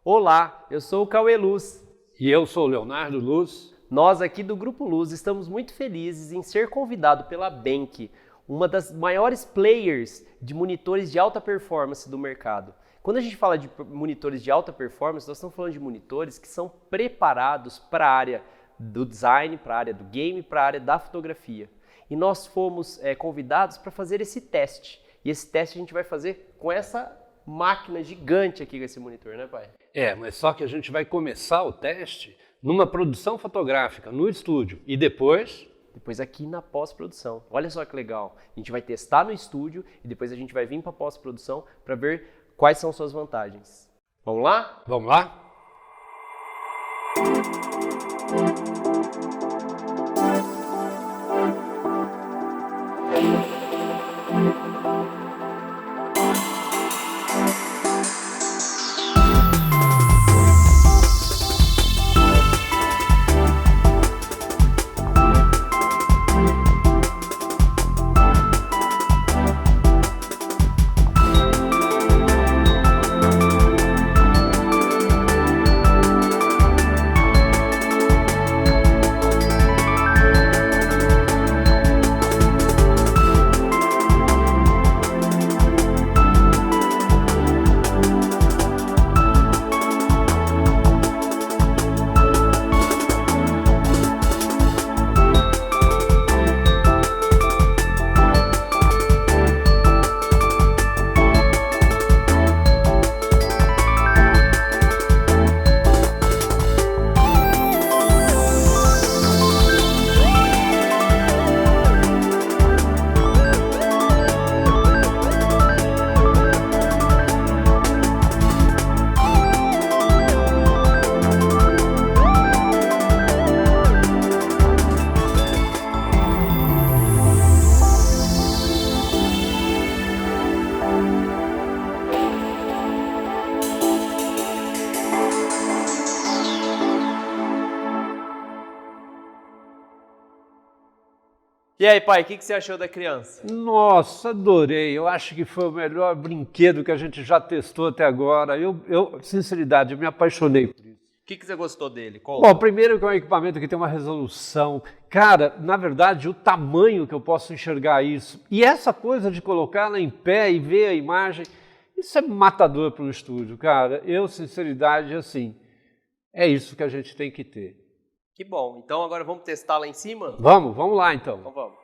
Olá, eu sou o Cauê Luz. E eu sou o Leonardo Luz. Nós aqui do Grupo Luz estamos muito felizes em ser convidado pela Benq, uma das maiores players de monitores de alta performance do mercado. Quando a gente fala de monitores de alta performance, nós estamos falando de monitores que são preparados para a área do design, para a área do game, para a área da fotografia. E nós fomos convidados para fazer esse teste. E esse teste a gente vai fazer com essa máquina gigante aqui com esse monitor, né, pai? Mas só que a gente vai começar o teste numa produção fotográfica, no estúdio, e depois aqui na pós-produção. Olha só que legal. A gente vai testar no estúdio e depois a gente vai vir para a pós-produção para ver quais são suas vantagens. Vamos lá? Vamos lá? E aí, pai, o que você achou da criança? Nossa, adorei. Eu acho que foi o melhor brinquedo que a gente já testou até agora. Sinceridade, eu me apaixonei por isso. O que você gostou dele? Bom, primeiro que é um equipamento que tem uma resolução. Cara, na verdade, o tamanho que eu posso enxergar isso. E essa coisa de colocá-la em pé e ver a imagem, isso é matador para um estúdio, cara. Sinceridade, assim, é isso que a gente tem que ter. Que bom. Então agora vamos testar lá em cima? Vamos lá então. Então vamos.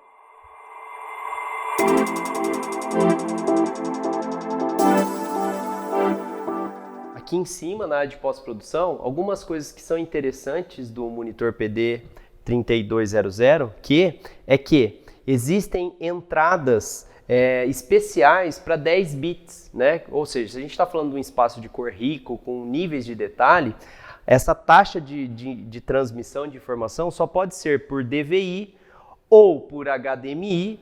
Aqui em cima, na área de pós-produção, algumas coisas que são interessantes do monitor PD3200, que existem entradas especiais para 10 bits, né? Ou seja, se a gente está falando de um espaço de cor rico, com níveis de detalhe, essa taxa de transmissão de informação só pode ser por DVI ou por HDMI,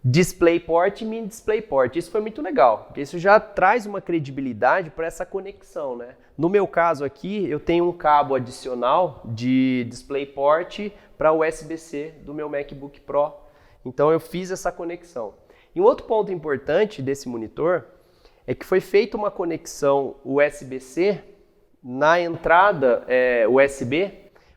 DisplayPort e Mini DisplayPort. Isso foi muito legal, porque isso já traz uma credibilidade para essa conexão, né? No meu caso aqui, eu tenho um cabo adicional de DisplayPort para USB-C do meu MacBook Pro. Então eu fiz essa conexão. E um outro ponto importante desse monitor é que foi feita uma conexão USB-C na entrada USB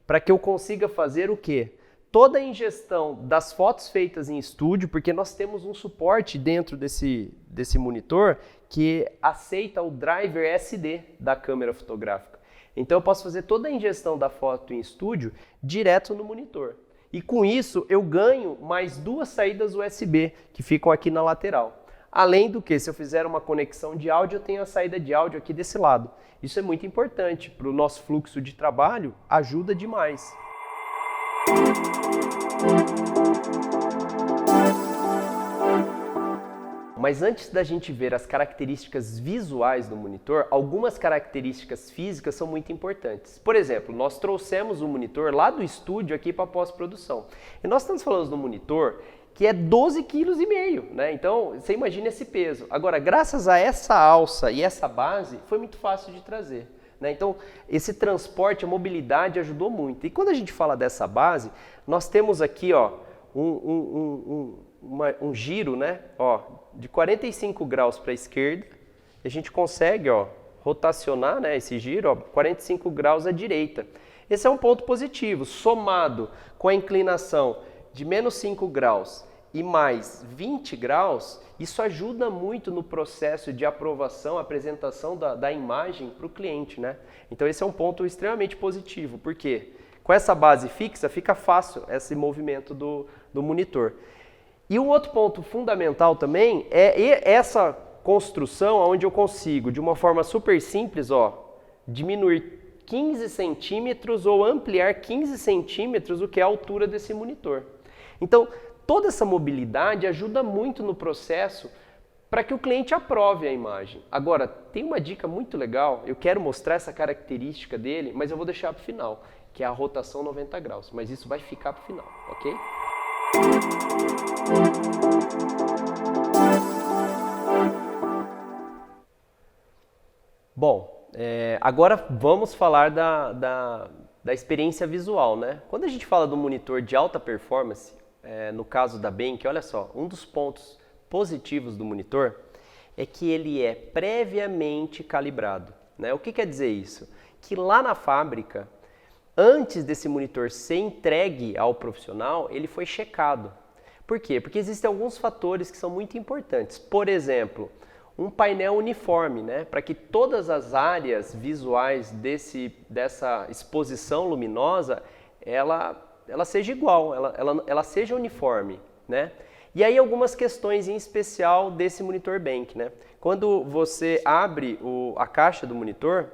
para que eu consiga fazer o quê? Toda a ingestão das fotos feitas em estúdio, porque nós temos um suporte dentro desse monitor que aceita o driver SD da câmera fotográfica. Então eu posso fazer toda a ingestão da foto em estúdio direto no monitor. E com isso eu ganho mais 2 saídas USB que ficam aqui na lateral. Além do que, se eu fizer uma conexão de áudio, eu tenho a saída de áudio aqui desse lado. Isso é muito importante para o nosso fluxo de trabalho, ajuda demais. Mas antes da gente ver as características visuais do monitor, algumas características físicas são muito importantes. Por exemplo, nós trouxemos o monitor lá do estúdio aqui para pós-produção. E nós estamos falando do monitor que é 12,5 kg, né? Então, você imagina esse peso. Agora, graças a essa alça e essa base, foi muito fácil de trazer. né? Então, esse transporte, a mobilidade ajudou muito. E quando a gente fala dessa base, nós temos aqui ó, um giro, né? Ó, de 45 graus para a esquerda, a gente consegue ó, rotacionar, né, esse giro, ó, 45 graus à direita. Esse é um ponto positivo, somado com a inclinação de menos 5 graus e mais 20 graus, isso ajuda muito no processo de aprovação, apresentação da imagem para o cliente, né? Então esse é um ponto extremamente positivo, porque com essa base fixa fica fácil esse movimento do monitor. E um outro ponto fundamental também é essa construção onde eu consigo, de uma forma super simples, ó, diminuir 15 centímetros ou ampliar 15 centímetros o que é a altura desse monitor. Então, toda essa mobilidade ajuda muito no processo para que o cliente aprove a imagem. Agora, tem uma dica muito legal, eu quero mostrar essa característica dele, mas eu vou deixar para o final, que é a rotação 90 graus, mas isso vai ficar para o final, ok? Bom, agora vamos falar da experiência visual, né? Quando a gente fala do monitor de alta performance, no caso da Benq, olha só, um dos pontos positivos do monitor é que ele é previamente calibrado, né? O que quer dizer isso? Que lá na fábrica, antes desse monitor ser entregue ao profissional, ele foi checado. Por quê? Porque existem alguns fatores que são muito importantes. Por exemplo, um painel uniforme, né? Para que todas as áreas visuais dessa exposição luminosa, ela seja igual, ela seja uniforme, né? E aí algumas questões em especial desse monitor Benq, né? Quando você abre a caixa do monitor,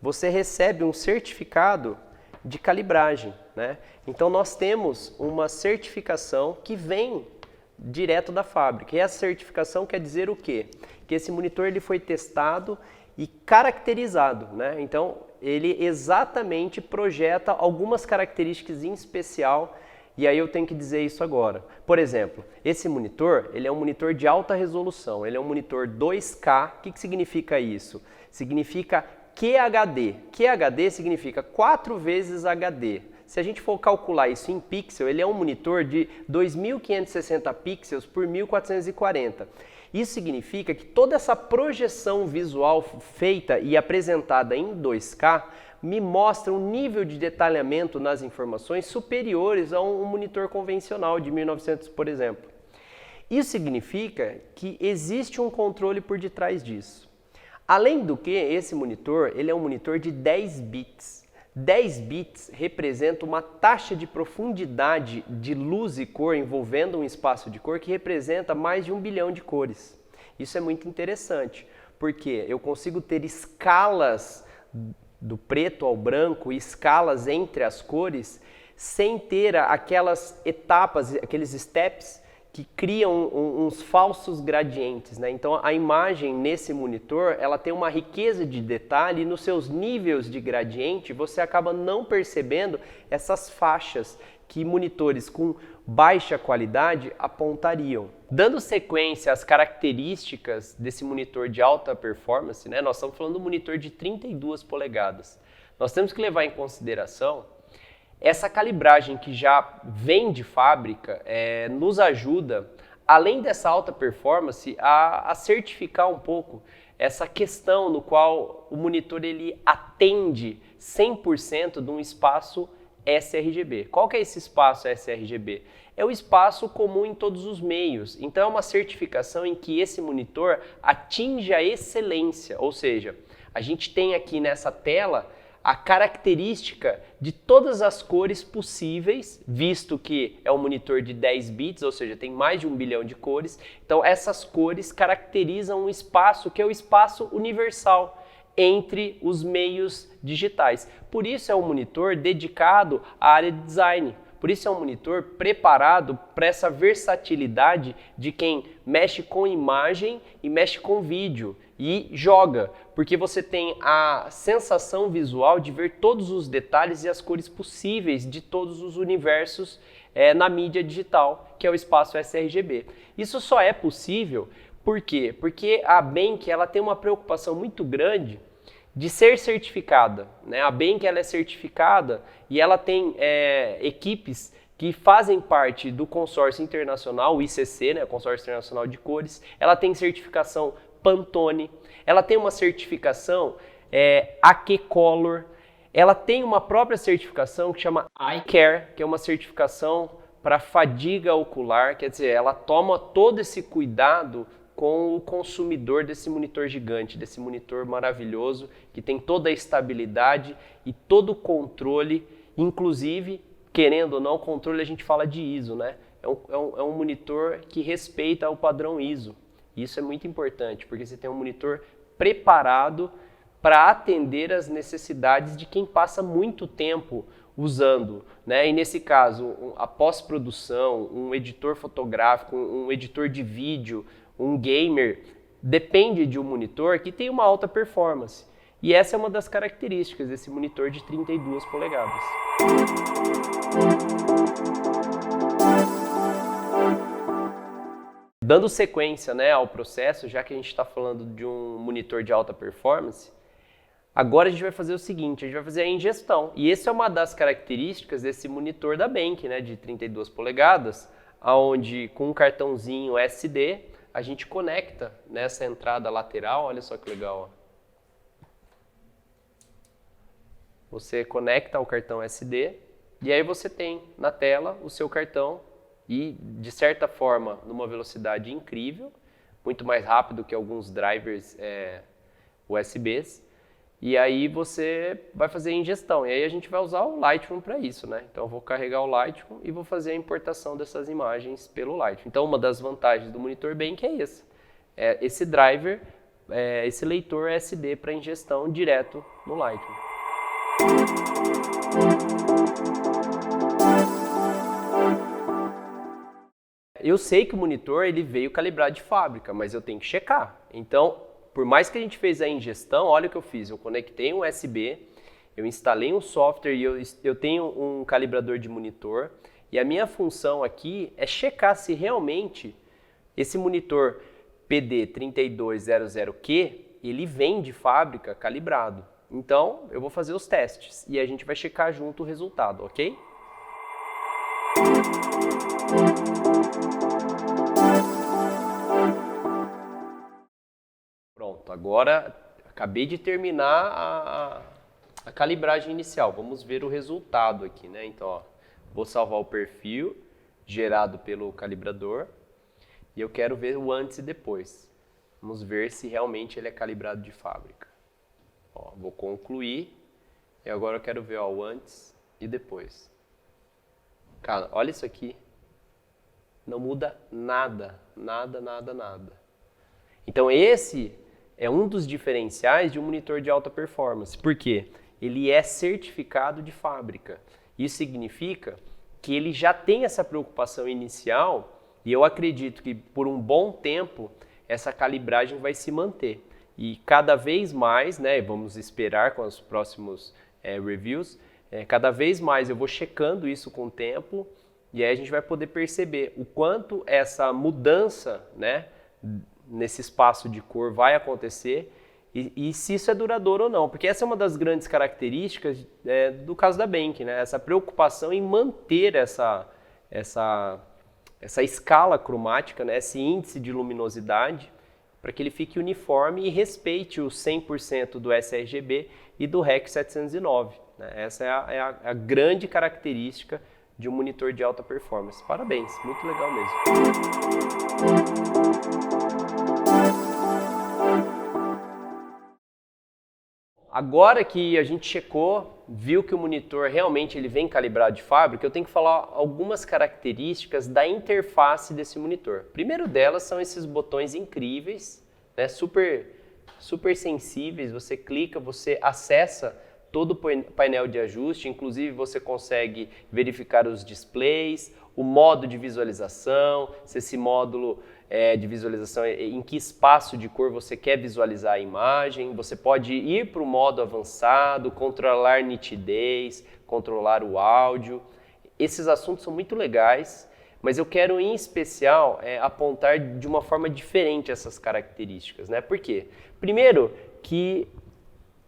você recebe um certificado de calibragem, né? Então nós temos uma certificação que vem direto da fábrica. E essa certificação quer dizer o quê? Que esse monitor ele foi testado e caracterizado, né? Então ele exatamente projeta algumas características em especial, e aí eu tenho que dizer isso agora. Por exemplo, esse monitor, ele é um monitor de alta resolução, ele é um monitor 2K. O que significa isso? Significa QHD. QHD significa 4 vezes HD. Se a gente for calcular isso em pixel, ele é um monitor de 2.560 pixels por 1.440. Isso significa que toda essa projeção visual feita e apresentada em 2K me mostra um nível de detalhamento nas informações superiores a um monitor convencional de 1900, por exemplo. Isso significa que existe um controle por detrás disso. Além do que, esse monitor ele é um monitor de 10 bits. 10 bits representa uma taxa de profundidade de luz e cor envolvendo um espaço de cor que representa mais de 1 bilhão de cores. Isso é muito interessante, porque eu consigo ter escalas do preto ao branco, escalas entre as cores, sem ter aquelas etapas, aqueles steps que criam uns falsos gradientes, né? Então a imagem nesse monitor ela tem uma riqueza de detalhe e nos seus níveis de gradiente você acaba não percebendo essas faixas que monitores com baixa qualidade apontariam. Dando sequência às características desse monitor de alta performance, né? Nós estamos falando de um monitor de 32 polegadas. Nós temos que levar em consideração essa calibragem que já vem de fábrica, nos ajuda, além dessa alta performance, a certificar um pouco essa questão no qual o monitor ele atende 100% de um espaço sRGB. Qual que é esse espaço sRGB? É o espaço comum em todos os meios. Então é uma certificação em que esse monitor atinge a excelência, ou seja, a gente tem aqui nessa tela a característica de todas as cores possíveis, visto que é um monitor de 10 bits, ou seja, tem mais de 1 bilhão de cores. Então essas cores caracterizam um espaço que é o espaço universal entre os meios digitais. Por isso é um monitor dedicado à área de design. Por isso é um monitor preparado para essa versatilidade de quem mexe com imagem e mexe com vídeo e joga, porque você tem a sensação visual de ver todos os detalhes e as cores possíveis de todos os universos na mídia digital, que é o espaço sRGB. Isso só é possível, por quê? Porque a Benq ela tem uma preocupação muito grande de ser certificada, né? A Benck ela é certificada e ela tem equipes que fazem parte do consórcio internacional, o ICC, né? O Consórcio Internacional de Cores. Ela tem certificação Pantone, ela tem uma certificação AQ-Color, ela tem uma própria certificação que chama Eye Care, que é uma certificação para fadiga ocular, quer dizer, ela toma todo esse cuidado com o consumidor desse monitor gigante, desse monitor maravilhoso, que tem toda a estabilidade e todo o controle, inclusive, querendo ou não, o controle a gente fala de ISO, né? É um monitor que respeita o padrão ISO. Isso é muito importante, porque você tem um monitor preparado para atender as necessidades de quem passa muito tempo usando, né? E nesse caso, a pós-produção, um editor fotográfico, um editor de vídeo, um gamer, depende de um monitor que tem uma alta performance. E essa é uma das características desse monitor de 32 polegadas. Dando sequência, né, ao processo, já que a gente está falando de um monitor de alta performance, agora a gente vai fazer o seguinte, a gente vai fazer a ingestão. E essa é uma das características desse monitor da Benck, né, de 32 polegadas, onde com um cartãozinho SD, a gente conecta nessa entrada lateral, olha só que legal. Ó. Você conecta ao cartão SD e aí você tem na tela o seu cartão e, de certa forma, numa velocidade incrível, muito mais rápido que alguns drivers USBs. E aí você vai fazer a ingestão. E aí a gente vai usar o Lightroom para isso, né? Então eu vou carregar o Lightroom e vou fazer a importação dessas imagens pelo Lightroom. Então uma das vantagens do monitor Benck é essa. Esse driver, esse leitor SD para ingestão direto no Lightroom. Eu sei que o monitor ele veio calibrado de fábrica, mas eu tenho que checar. Então, por mais que a gente fez a ingestão, olha o que eu fiz. Eu conectei um USB, eu instalei um software e eu tenho um calibrador de monitor. E a minha função aqui é checar se realmente esse monitor PD3200Q, ele vem de fábrica calibrado. Então, eu vou fazer os testes e a gente vai checar junto o resultado, ok? Pronto, agora acabei de terminar a calibragem inicial. Vamos ver o resultado aqui, né? Então, ó, vou salvar o perfil gerado pelo calibrador e eu quero ver o antes e depois. Vamos ver se realmente ele é calibrado de fábrica. Ó, vou concluir e agora eu quero ver ó, o antes e depois. Cara, olha isso aqui. Não muda nada, nada, nada, nada. Então esse é um dos diferenciais de um monitor de alta performance. Por quê? Ele é certificado de fábrica. Isso significa que ele já tem essa preocupação inicial e eu acredito que por um bom tempo essa calibragem vai se manter. E cada vez mais, né, vamos esperar com os próximos reviews, cada vez mais eu vou checando isso com o tempo e aí a gente vai poder perceber o quanto essa mudança, né, nesse espaço de cor vai acontecer e se isso é duradouro ou não. Porque essa é uma das grandes características do caso da Benck, né? Essa preocupação em manter essa escala cromática, né? Esse índice de luminosidade, para que ele fique uniforme e respeite o 100% do sRGB e do REC 709. Né? Essa é a grande característica de um monitor de alta performance. Parabéns, muito legal mesmo. Agora que a gente checou, viu que o monitor realmente ele vem calibrado de fábrica, eu tenho que falar algumas características da interface desse monitor. Primeiro delas são esses botões incríveis, né, super sensíveis, você clica, você acessa todo o painel de ajuste, inclusive você consegue verificar os displays, o modo de visualização, se esse módulo de visualização, em que espaço de cor você quer visualizar a imagem. Você pode ir para o modo avançado, controlar nitidez, controlar o áudio. Esses assuntos são muito legais, mas eu quero em especial apontar de uma forma diferente essas características, né? Por quê? Primeiro que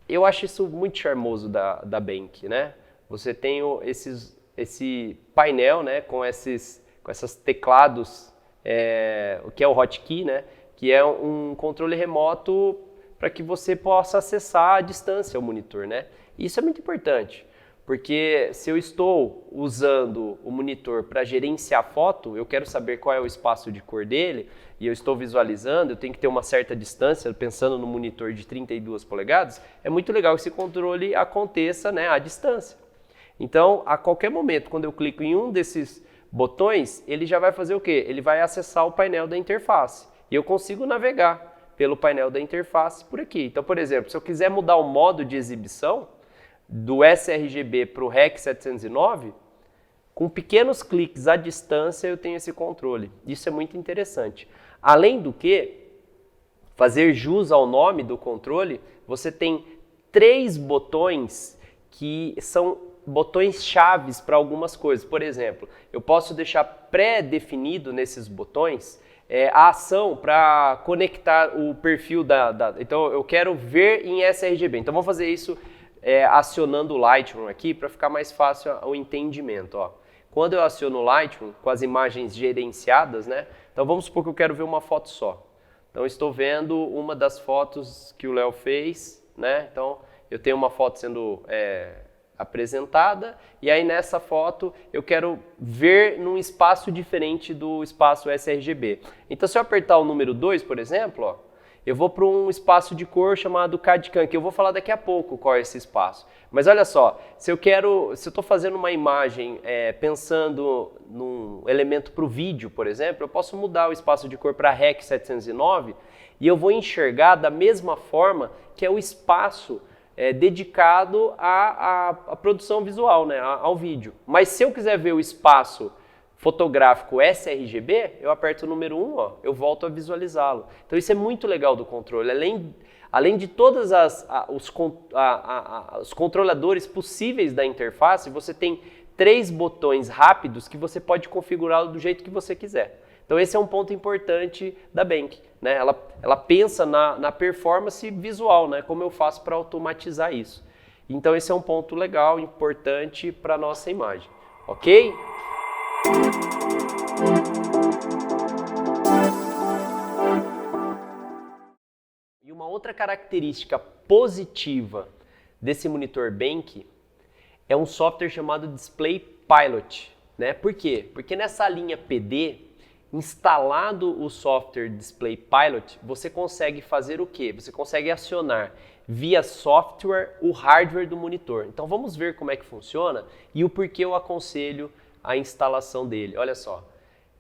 Eu acho isso muito charmoso da Bank, né? Você tem esse painel, né, com essas teclados, o que é o hotkey, né? Que é um controle remoto para que você possa acessar à distância o monitor, né? Isso é muito importante, porque se eu estou usando o monitor para gerenciar a foto, eu quero saber qual é o espaço de cor dele, e eu estou visualizando, eu tenho que ter uma certa distância, pensando no monitor de 32 polegadas, é muito legal que esse controle aconteça, né, à distância. Então, a qualquer momento, quando eu clico em um desses botões, ele já vai fazer o quê? Ele vai acessar o painel da interface, e eu consigo navegar pelo painel da interface por aqui. Então, por exemplo, se eu quiser mudar o modo de exibição do sRGB para o REC 709, com pequenos cliques à distância eu tenho esse controle. Isso é muito interessante. Além do que, fazer jus ao nome do controle, você tem 3 botões que são botões chaves para algumas coisas. Por exemplo, eu posso deixar pré-definido nesses botões a ação para conectar o perfil Então, eu quero ver em sRGB. Então, vou fazer isso acionando o Lightroom aqui para ficar mais fácil o entendimento. Ó. Quando eu aciono o Lightroom com as imagens gerenciadas, né? Então, vamos supor que eu quero ver uma foto só. Então, estou vendo uma das fotos que o Léo fez, né? Então, eu tenho uma foto sendo apresentada, e aí nessa foto eu quero ver num espaço diferente do espaço sRGB. Então, se eu apertar o número 2, por exemplo, ó, eu vou para um espaço de cor chamado CAD-CAM, que eu vou falar daqui a pouco qual é esse espaço. Mas olha só, se eu estou fazendo uma imagem pensando num elemento para o vídeo, por exemplo, eu posso mudar o espaço de cor para REC 709 e eu vou enxergar da mesma forma que é o espaço dedicado à produção visual, né, ao vídeo. Mas se eu quiser ver o espaço fotográfico sRGB, eu aperto o número 1, ó, eu volto a visualizá-lo. Então isso é muito legal do controle. Além de todos os controladores possíveis da interface, você tem 3 botões rápidos que você pode configurá-lo do jeito que você quiser. Então esse é um ponto importante da Bank, né? Ela pensa na performance visual, né? Como eu faço para automatizar isso. Então esse é um ponto legal, importante para a nossa imagem, ok? E uma outra característica positiva desse monitor Bank é um software chamado Display Pilot, né? Por quê? Porque nessa linha PD, instalado o software Display Pilot, você consegue fazer o quê? Você consegue acionar via software o hardware do monitor. Então vamos ver como é que funciona e o porquê eu aconselho a instalação dele. Olha só,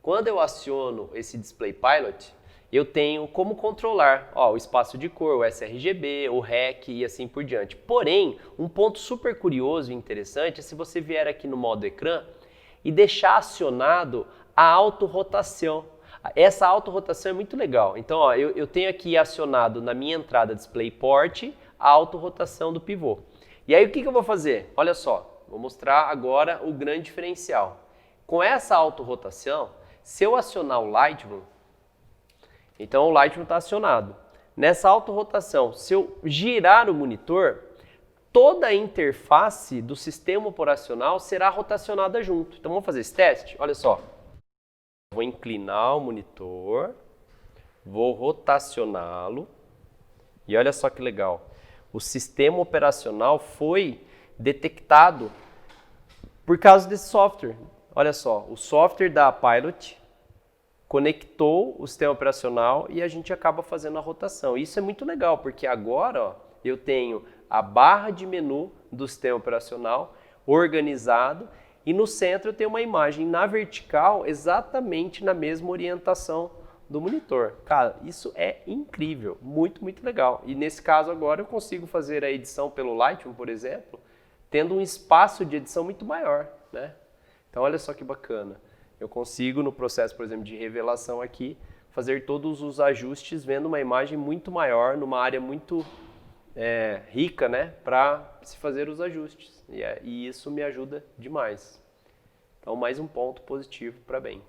quando eu aciono esse Display Pilot, eu tenho como controlar o espaço de cor, o sRGB, o REC e assim por diante. Porém, um ponto super curioso e interessante é se você vier aqui no modo ecrã e deixar acionado a autorrotação. Essa autorrotação é muito legal. Então, ó, eu tenho aqui acionado na minha entrada DisplayPort a autorrotação do pivô. E aí o que eu vou fazer? Olha só, vou mostrar agora o grande diferencial. Com essa autorrotação, se eu acionar o Lightroom, então o Lightroom está acionado. Nessa autorrotação, se eu girar o monitor, toda a interface do sistema operacional será rotacionada junto. Então vamos fazer esse teste? Olha só. Vou inclinar o monitor, vou rotacioná-lo e olha só que legal. O sistema operacional foi detectado por causa desse software. Olha só, o software da Pilot conectou o sistema operacional e a gente acaba fazendo a rotação. Isso é muito legal, porque agora ó, eu tenho a barra de menu do sistema operacional organizado e no centro eu tenho uma imagem na vertical exatamente na mesma orientação do monitor. Cara, isso é incrível, muito, muito legal. E nesse caso agora eu consigo fazer a edição pelo Lightroom, por exemplo, tendo um espaço de edição muito maior, né? Então olha só que bacana. Eu consigo no processo, por exemplo, de revelação aqui, fazer todos os ajustes vendo uma imagem muito maior, numa área muito rica, né, para se fazer os ajustes. E isso me ajuda demais. Então, mais um ponto positivo para a Bank.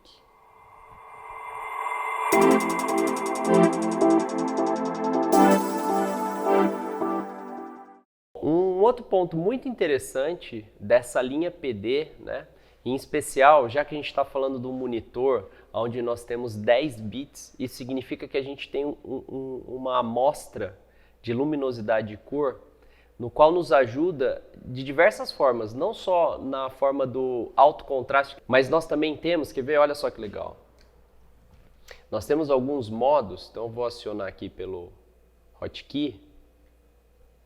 outro ponto muito interessante dessa linha PD, né? Em especial, já que a gente está falando do monitor, onde nós temos 10 bits, isso significa que a gente tem uma amostra de luminosidade e cor, no qual nos ajuda de diversas formas, não só na forma do alto contraste, mas nós também temos, quer ver, olha só que legal. Nós temos alguns modos, então eu vou acionar aqui pelo hotkey,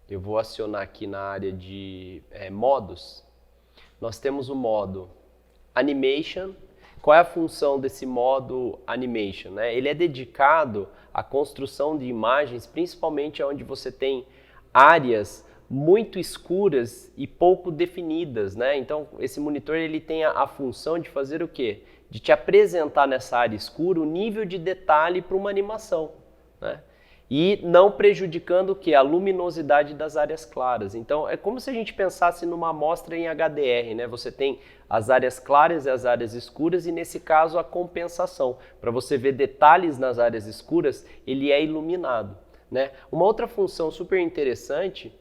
eu vou acionar aqui na área de modos, nós temos o modo Animation. Qual é a função desse modo Animation, né? Ele é dedicado à construção de imagens, principalmente onde você tem áreas muito escuras e pouco definidas, né? Então, esse monitor ele tem a função de fazer o quê? De te apresentar nessa área escura o nível de detalhe para uma animação, né? E não prejudicando o quê? A luminosidade das áreas claras. Então, é como se a gente pensasse numa amostra em HDR, né? Você tem as áreas claras e as áreas escuras e, nesse caso, a compensação. Para você ver detalhes nas áreas escuras, ele é iluminado, né? Uma outra função super interessante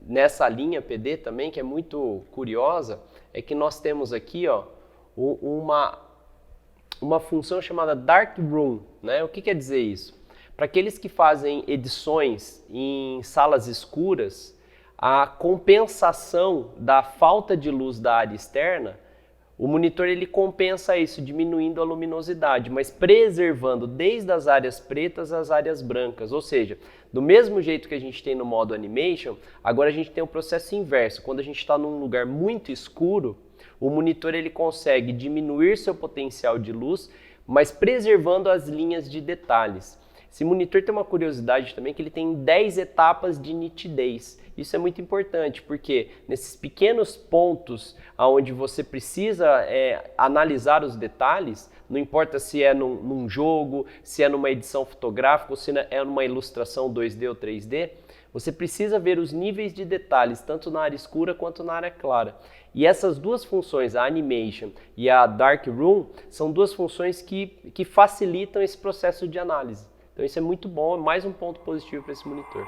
nessa linha PD também, que é muito curiosa, é que nós temos aqui ó, uma função chamada Dark Room, né? O que quer dizer isso? Para aqueles que fazem edições em salas escuras, a compensação da falta de luz da área externa, o monitor ele compensa isso, diminuindo a luminosidade, mas preservando desde as áreas pretas às áreas brancas. Ou seja, do mesmo jeito que a gente tem no modo Animation, agora a gente tem o processo inverso. Quando a gente está num lugar muito escuro, o monitor ele consegue diminuir seu potencial de luz, mas preservando as linhas de detalhes. Esse monitor tem uma curiosidade também, que ele tem 10 etapas de nitidez. Isso é muito importante, porque nesses pequenos pontos onde você precisa analisar os detalhes, não importa se é num jogo, se é numa edição fotográfica, ou se é numa ilustração 2D ou 3D, você precisa ver os níveis de detalhes, tanto na área escura quanto na área clara. E essas duas funções, a Animation e a Dark Room, são duas funções que facilitam esse processo de análise. Então isso é muito bom, é mais um ponto positivo para esse monitor.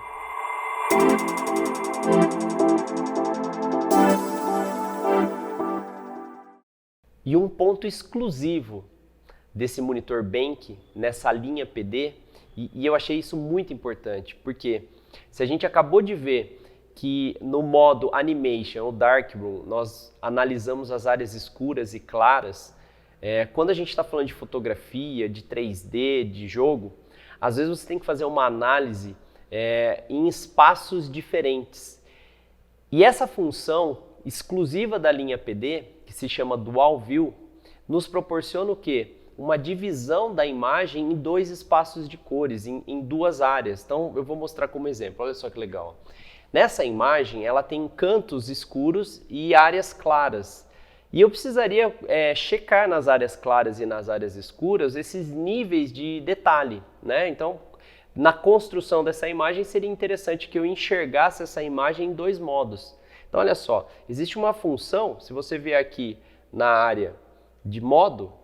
E um ponto exclusivo desse monitor Benq, nessa linha PD, e eu achei isso muito importante, porque se a gente acabou de ver que no modo Animation ou Darkroom nós analisamos as áreas escuras e claras, quando a gente está falando de fotografia, de 3D, de jogo, às vezes você tem que fazer uma análise em espaços diferentes. E essa função exclusiva da linha PD, que se chama Dual View, nos proporciona o quê? Uma divisão da imagem em dois espaços de cores, em duas áreas. Então eu vou mostrar como exemplo, olha só que legal. Nessa imagem ela tem cantos escuros e áreas claras. E eu precisaria checar nas áreas claras e nas áreas escuras esses níveis de detalhe, né? Então, na construção dessa imagem seria interessante que eu enxergasse essa imagem em dois modos. Então, olha só, existe uma função, se você vier aqui na área de modo,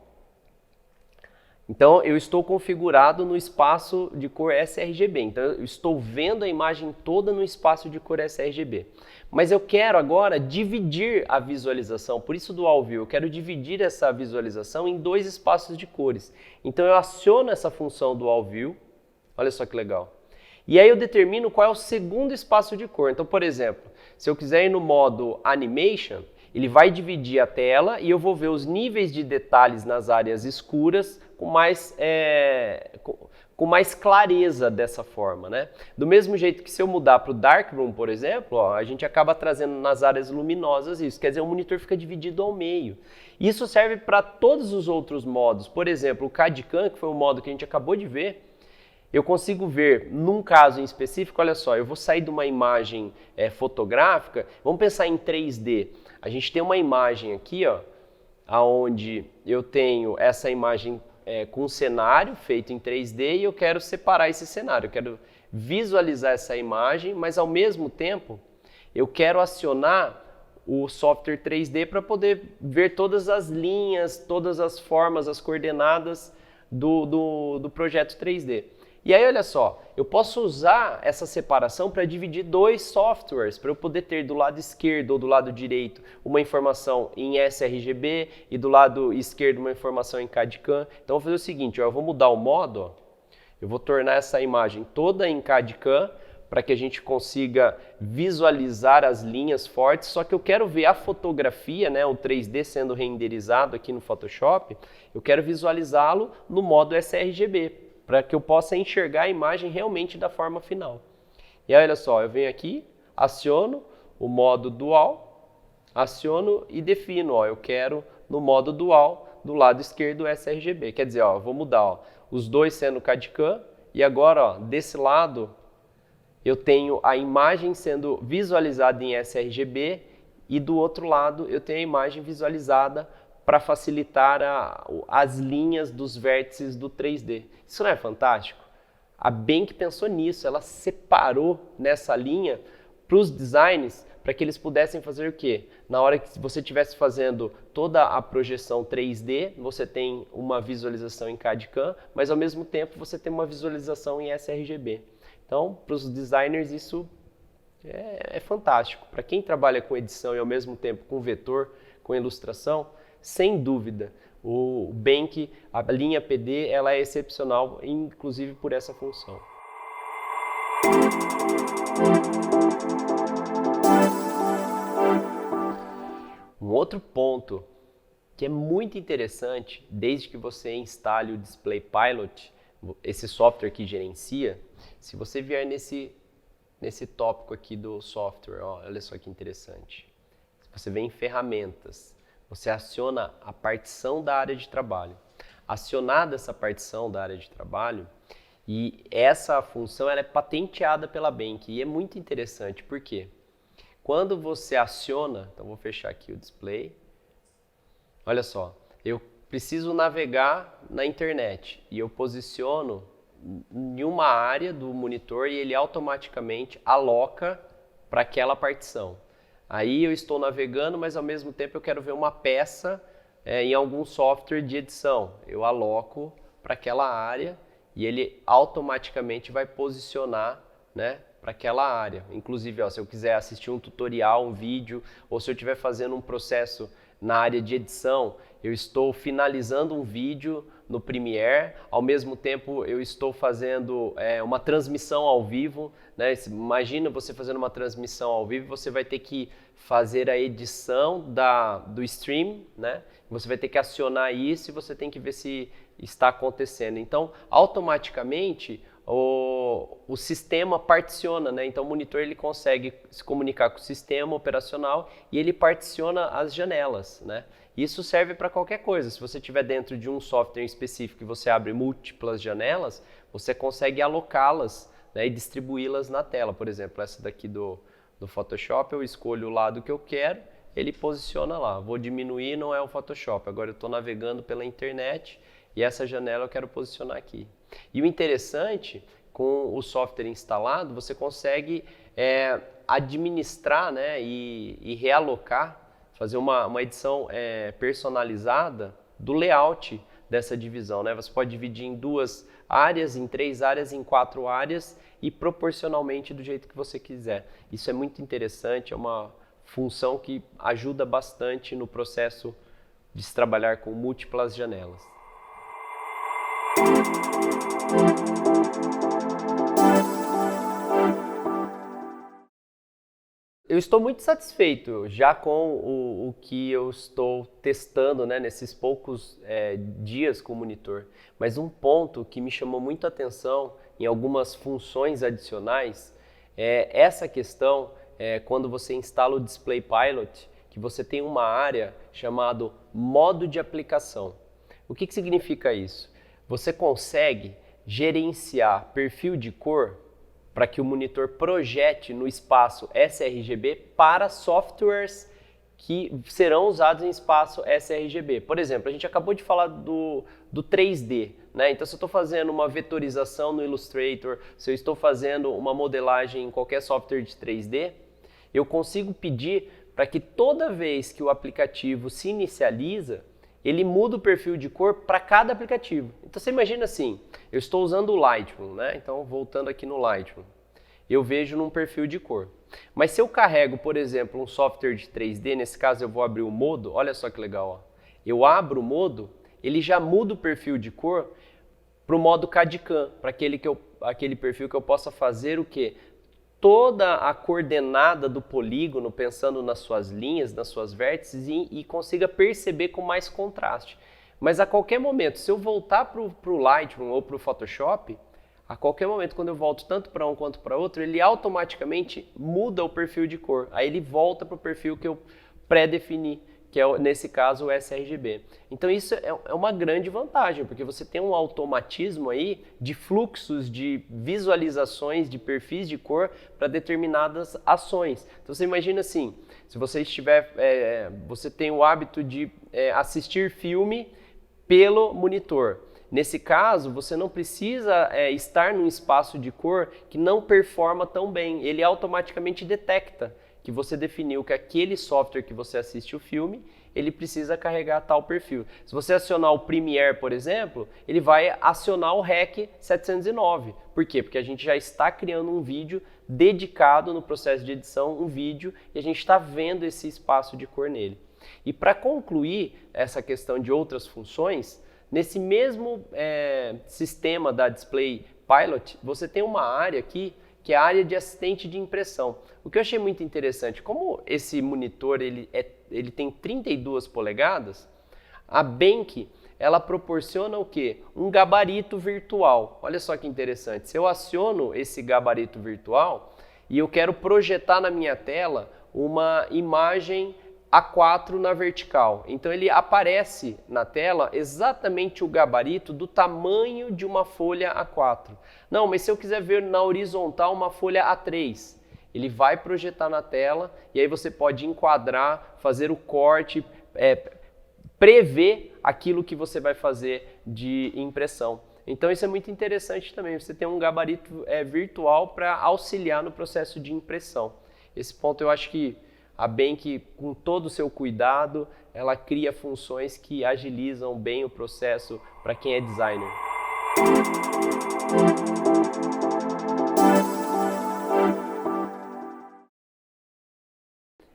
então eu estou configurado no espaço de cor sRGB, então eu estou vendo a imagem toda no espaço de cor sRGB. Mas eu quero agora dividir a visualização, por isso Dual View, eu quero dividir essa visualização em dois espaços de cores. Então eu aciono essa função Dual View, olha só que legal. E aí eu determino qual é o segundo espaço de cor. Então, por exemplo, se eu quiser ir no modo Animation, ele vai dividir a tela e eu vou ver os níveis de detalhes nas áreas escuras com mais clareza dessa forma, né? Do mesmo jeito que se eu mudar para o Darkroom, por exemplo, ó, a gente acaba trazendo nas áreas luminosas isso, quer dizer, o monitor fica dividido ao meio. Isso serve para todos os outros modos, por exemplo, o CAD-CAM, que foi o modo que a gente acabou de ver, eu consigo ver, num caso em específico, olha só, eu vou sair de uma imagem fotográfica, vamos pensar em 3D. A gente tem uma imagem aqui, ó, onde eu tenho essa imagem com um cenário feito em 3D e eu quero separar esse cenário, eu quero visualizar essa imagem, mas ao mesmo tempo eu quero acionar o software 3D para poder ver todas as linhas, todas as formas, as coordenadas do projeto 3D. E aí, olha só, eu posso usar essa separação para dividir dois softwares, para eu poder ter do lado esquerdo ou do lado direito uma informação em sRGB e do lado esquerdo uma informação em CAD/CAM. Então, eu vou fazer o seguinte, ó, eu vou mudar o modo, ó, eu vou tornar essa imagem toda em CAD/CAM para que a gente consiga visualizar as linhas fortes, só que eu quero ver a fotografia, né, o 3D sendo renderizado aqui no Photoshop, eu quero visualizá-lo no modo sRGB, para que eu possa enxergar a imagem realmente da forma final. E aí, olha só, eu venho aqui, aciono o modo dual, aciono e defino, ó, eu quero no modo dual, do lado esquerdo sRGB. Quer dizer, ó, eu vou mudar, ó, os dois sendo CAD/CAM, e agora, ó, desse lado, eu tenho a imagem sendo visualizada em sRGB e do outro lado eu tenho a imagem visualizada para facilitar as linhas dos vértices do 3D. Isso não é fantástico? A Benck pensou nisso, ela separou nessa linha para os designers para que eles pudessem fazer o quê? Na hora que você estivesse fazendo toda a projeção 3D, você tem uma visualização em CAD/CAM, mas ao mesmo tempo você tem uma visualização em sRGB. Então, para os designers isso é fantástico. Para quem trabalha com edição e ao mesmo tempo com vetor, com ilustração, sem dúvida, o Benck, a linha PD, ela é excepcional, inclusive por essa função. Um outro ponto que é muito interessante, desde que você instale o Display Pilot, esse software que gerencia, se você vier nesse tópico aqui do software, ó, olha só que interessante. Você vem em ferramentas, você aciona a partição da área de trabalho. Acionada essa partição da área de trabalho, e essa função ela é patenteada pela Benck, e é muito interessante, por quê? Quando você aciona, então vou fechar aqui o display, olha só, eu preciso navegar na internet e eu posiciono em uma área do monitor e ele automaticamente aloca para aquela partição. Aí eu estou navegando, mas ao mesmo tempo eu quero ver uma peça em algum software de edição. Eu aloco para aquela área e ele automaticamente vai posicionar, né, para aquela área. Inclusive, ó, se eu quiser assistir um tutorial, um vídeo, ou se eu estiver fazendo um processo na área de edição, eu estou finalizando um vídeo no Premiere, ao mesmo tempo eu estou fazendo uma transmissão ao vivo, né? Imagina você fazendo uma transmissão ao vivo, você vai ter que fazer a edição do stream, né? Você vai ter que acionar isso e você tem que ver se está acontecendo. Então, automaticamente, o sistema particiona, né? Então o monitor ele consegue se comunicar com o sistema operacional e ele particiona as janelas, né? Isso serve para qualquer coisa. Se você estiver dentro de um software específico e você abre múltiplas janelas, você consegue alocá-las, né, e distribuí-las na tela. Por exemplo, essa daqui do Photoshop, eu escolho o lado que eu quero, ele posiciona lá. Vou diminuir, não é o Photoshop. Agora eu estou navegando pela internet e essa janela eu quero posicionar aqui. E o interessante, com o software instalado, você consegue administrar, né, e realocar, fazer uma edição personalizada do layout dessa divisão, né? Você pode dividir em 2 áreas, em 3 áreas, em 4 áreas e proporcionalmente do jeito que você quiser. Isso é muito interessante, é uma função que ajuda bastante no processo de se trabalhar com múltiplas janelas. Eu estou muito satisfeito já com o que eu estou testando, né, nesses poucos dias com o monitor. Mas um ponto que me chamou muito a atenção em algumas funções adicionais é essa questão quando você instala o Display Pilot, que você tem uma área chamada modo de aplicação. O que significa isso? Você consegue gerenciar perfil de cor para que o monitor projete no espaço sRGB para softwares que serão usados em espaço sRGB. Por exemplo, a gente acabou de falar do 3D, né? Então, se eu estou fazendo uma vetorização no Illustrator, se eu estou fazendo uma modelagem em qualquer software de 3D, eu consigo pedir para que toda vez que o aplicativo se inicializa, ele muda o perfil de cor para cada aplicativo. Então você imagina assim, eu estou usando o Lightroom, né? Então voltando aqui no Lightroom, eu vejo num perfil de cor. Mas se eu carrego, por exemplo, um software de 3D, nesse caso eu vou abrir o Modo, olha só que legal, ó. Eu abro o Modo, ele já muda o perfil de cor para o modo CAD-CAM, para aquele perfil que eu possa fazer o quê? Toda a coordenada do polígono, pensando nas suas linhas, nas suas vértices e consiga perceber com mais contraste. Mas a qualquer momento, se eu voltar para o Lightroom ou para o Photoshop, a qualquer momento, quando eu volto tanto para um quanto para outro, ele automaticamente muda o perfil de cor. Aí ele volta para o perfil que eu pré-defini, que é, nesse caso, o sRGB. Então isso é uma grande vantagem, porque você tem um automatismo aí de fluxos, de visualizações, de perfis de cor para determinadas ações. Então você imagina assim, se você você tem o hábito de assistir filme pelo monitor. Nesse caso, você não precisa estar num espaço de cor que não performa tão bem. Ele automaticamente detecta que você definiu que aquele software que você assiste o filme, ele precisa carregar tal perfil. Se você acionar o Premiere, por exemplo, ele vai acionar o REC 709. Por quê? Porque a gente já está criando um vídeo dedicado no processo de edição, um vídeo, e a gente está vendo esse espaço de cor nele. E para concluir essa questão de outras funções, nesse mesmo sistema da Display Pilot, você tem uma área aqui que é a área de assistente de impressão. O que eu achei muito interessante, como esse monitor ele tem 32 polegadas, a Benq ela proporciona o quê? Um gabarito virtual. Olha só que interessante, se eu aciono esse gabarito virtual e eu quero projetar na minha tela uma imagem A4 na vertical. Então ele aparece na tela exatamente o gabarito do tamanho de uma folha A4. Não, mas se eu quiser ver na horizontal uma folha A3, ele vai projetar na tela e aí você pode enquadrar, fazer o corte, prever aquilo que você vai fazer de impressão. Então isso é muito interessante também, você tem um gabarito virtual para auxiliar no processo de impressão. Esse ponto eu acho que a Benq, com todo o seu cuidado, ela cria funções que agilizam bem o processo para quem é designer.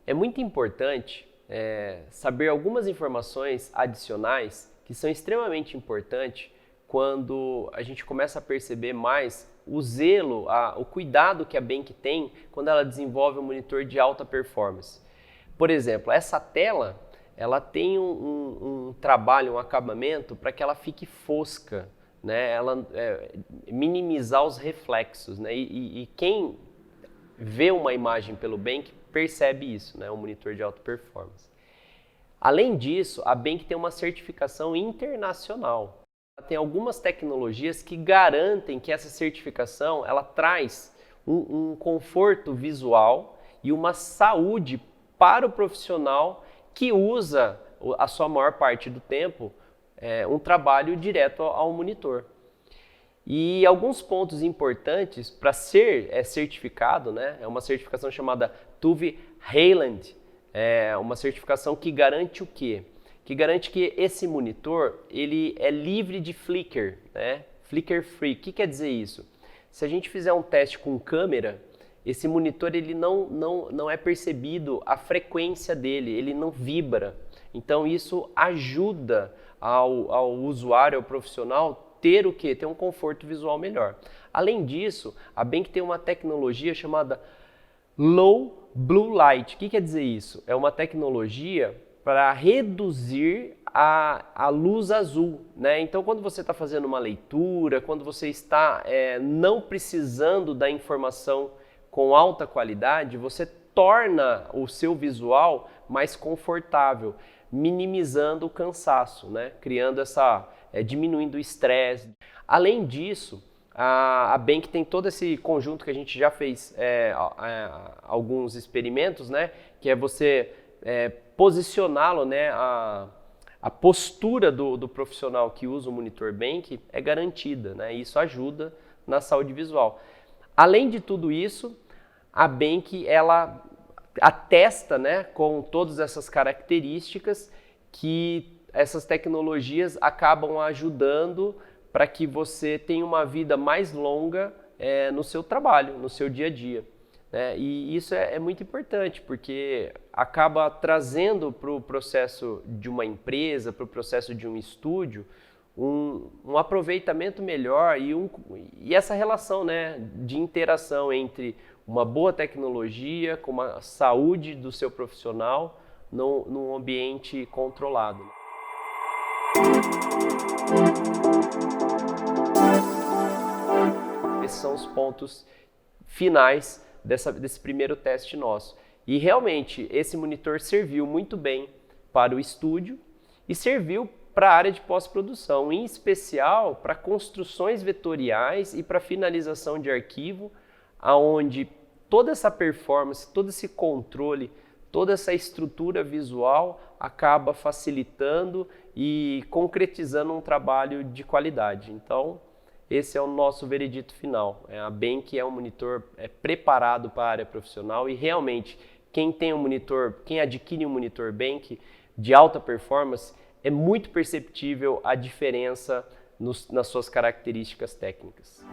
É muito importante saber algumas informações adicionais que são extremamente importantes quando a gente começa a perceber mais o zelo, o cuidado que a Benq tem quando ela desenvolve um monitor de alta performance. Por exemplo, essa tela ela tem um trabalho, um acabamento para que ela fique fosca, né? Minimizar os reflexos, né? E quem vê uma imagem pelo Benq percebe isso, né? Um monitor de alta performance. Além disso, a Benq tem uma certificação internacional. Tem algumas tecnologias que garantem que essa certificação ela traz um conforto visual e uma saúde para o profissional que usa a sua maior parte do tempo um trabalho direto ao monitor. E alguns pontos importantes para ser certificado, né, é uma certificação chamada TÜV Rheinland, uma certificação que garante o quê? Que garante que esse monitor ele é livre de flicker, né? Flicker free. O que quer dizer isso? Se a gente fizer um teste com câmera, esse monitor ele não é percebido a frequência dele, ele não vibra. Então isso ajuda ao usuário, ao profissional, ter o quê? Ter um conforto visual melhor. Além disso, a Benq tem uma tecnologia chamada Low Blue Light. O que quer dizer isso? É uma tecnologia para reduzir a luz azul, né? Então, quando você está fazendo uma leitura, quando você está não precisando da informação com alta qualidade, você torna o seu visual mais confortável, minimizando o cansaço, né? Criando diminuindo o estresse. Além disso, a Benq tem todo esse conjunto que a gente já fez alguns experimentos, né? Que é você posicioná-lo, né? A postura do profissional que usa o monitor Benq é garantida, né? Isso ajuda na saúde visual. Além de tudo isso, a Benq ela atesta, né, com todas essas características que essas tecnologias acabam ajudando para que você tenha uma vida mais longa no seu trabalho, no seu dia a dia. E isso é muito importante, porque acaba trazendo para o processo de uma empresa, para o processo de um estúdio, um aproveitamento melhor e essa relação, né, de interação entre uma boa tecnologia com a saúde do seu profissional num ambiente controlado. Esses são os pontos finais desse primeiro teste nosso. E realmente esse monitor serviu muito bem para o estúdio e serviu para a área de pós-produção, em especial para construções vetoriais e para finalização de arquivo, aonde toda essa performance, todo esse controle, toda essa estrutura visual acaba facilitando e concretizando um trabalho de qualidade. Então, esse é o nosso veredito final. A Benq é um monitor preparado para a área profissional e realmente quem adquire um monitor Benq de alta performance, é muito perceptível a diferença nas suas características técnicas.